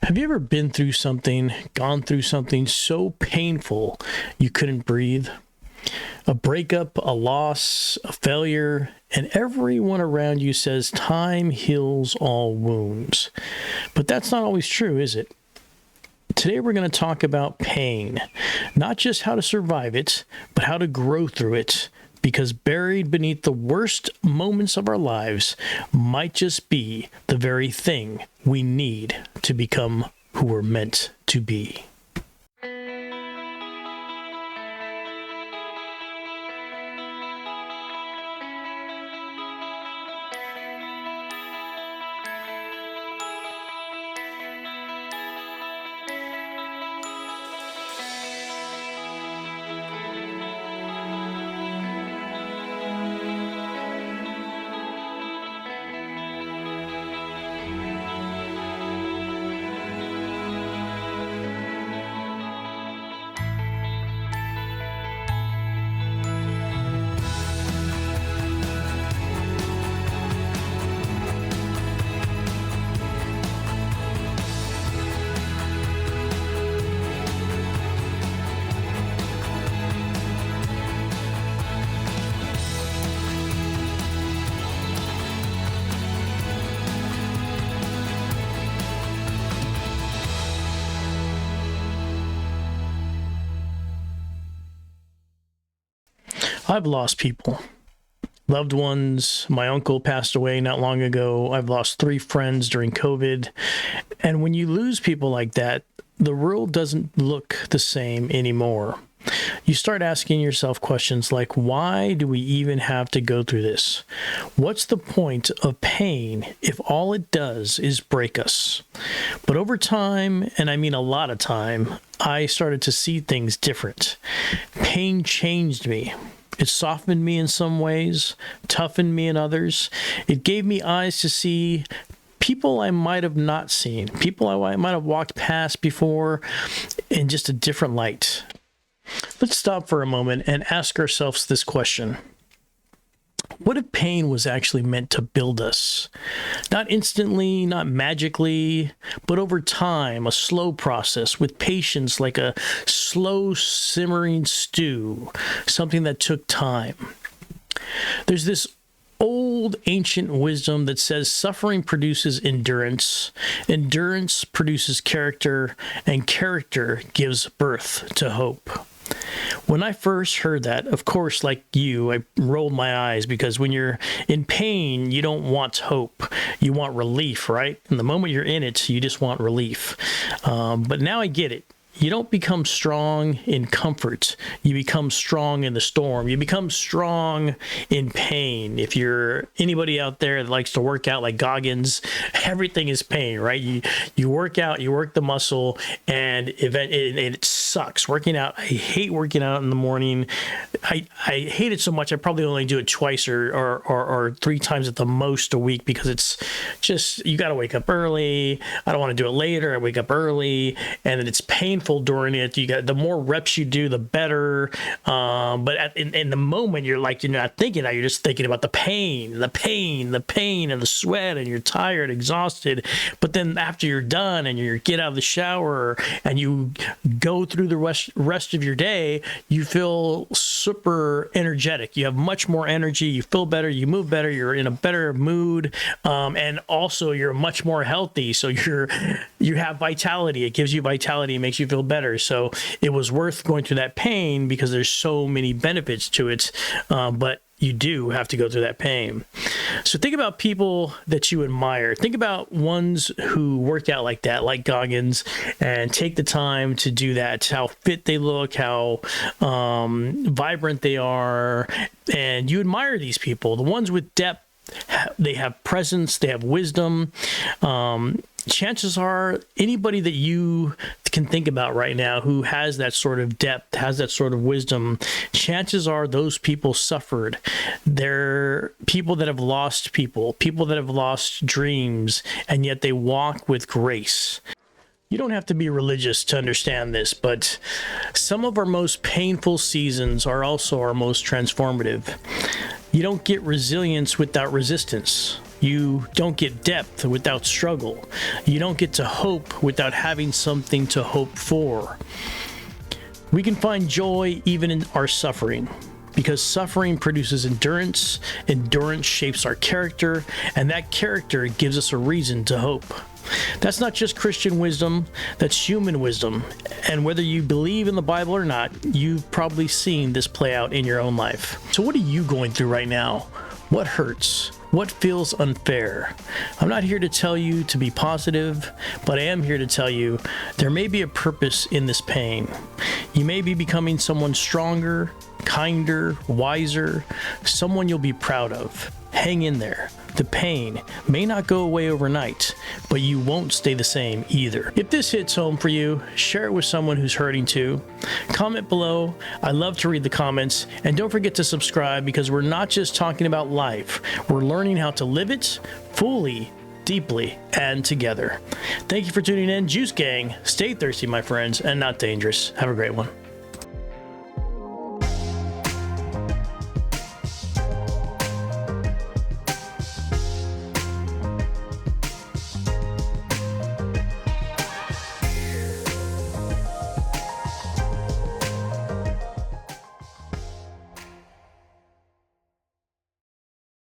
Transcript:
Have you ever been through something, gone through something so painful you couldn't breathe? A breakup, a loss, a failure, and everyone around you says time heals all wounds. But that's not always true, is it? Today we're going to talk about pain, not just how to survive it, but how to grow through it. Because buried beneath the worst moments of our lives might just be the very thing we need to become who we're meant to be. I've lost people, loved ones. My uncle passed away not long ago. I've lost 3 friends during COVID. And when you lose people like that, the world doesn't look the same anymore. You start asking yourself questions like, why do we even have to go through this? What's the point of pain if all it does is break us? But over time, and I mean a lot of time, I started to see things different. Pain changed me. It softened me in some ways, toughened me in others. It gave me eyes to see people I might have not seen, people I might have walked past before in just a different light. Let's stop for a moment and ask ourselves this question. What if pain was actually meant to build us? Not instantly, not magically, but over time, a slow process with patience, like a slow simmering stew, something that took time. There's this old ancient wisdom that says suffering produces endurance, endurance produces character, and character gives birth to hope. When I first heard that, of course, like you, I rolled my eyes because when you're in pain, you don't want hope. You want relief, right? And the moment you're in it, you just want relief. But now I get it. You don't become strong in comfort. You become strong in the storm. You become strong in pain. If you're anybody out there that likes to work out like Goggins, everything is pain, right? You work out, you work the muscle, and it sucks. Working out, I hate working out in the morning. I hate it so much, I probably only do it twice or 3 times at the most a week because it's just, you got to wake up early. I don't want to do it later. I wake up early, and then it's painful during it. The more reps you do, the better. But in the moment, you're not thinking that. You're just thinking about the pain, and the sweat, and you're tired, exhausted. But then after you're done and you get out of the shower and you go through the rest of your day, you feel super energetic. You have much more energy. You feel better. You move better. You're in a better mood, and also you're much more healthy. So you have vitality. It gives you vitality. It makes you feel better. So it was worth going through that pain because there's so many benefits to it. But you do have to go through that pain. So think about people that you admire. Think about ones who work out like that, like Goggins, and take the time to do that, how fit they look, how vibrant they are. And you admire these people, the ones with depth. They have presence, they have wisdom. Chances are anybody that you can think about right now who has that sort of depth, has that sort of wisdom, chances are those people suffered. They're people that have lost people that have lost dreams, and yet they walk with grace. You don't have to be religious to understand this, but some of our most painful seasons are also our most transformative. You don't get resilience without resistance. You don't get depth without struggle. You don't get to hope without having something to hope for. We can find joy even in our suffering, because suffering produces endurance, endurance shapes our character, and that character gives us a reason to hope. That's not just Christian wisdom, that's human wisdom. And whether you believe in the Bible or not, you've probably seen this play out in your own life. So what are you going through right now? What hurts? What feels unfair? I'm not here to tell you to be positive, but I am here to tell you there may be a purpose in this pain. You may be becoming someone stronger, kinder, wiser, someone you'll be proud of. Hang in there. The pain may not go away overnight, but you won't stay the same either. If this hits home for you, share it with someone who's hurting too. Comment below. I love to read the comments. And don't forget to subscribe, because we're not just talking about life. We're learning how to live it fully, deeply, and together. Thank you for tuning in. Juice Gang, stay thirsty, my friends, and not dangerous. Have a great one.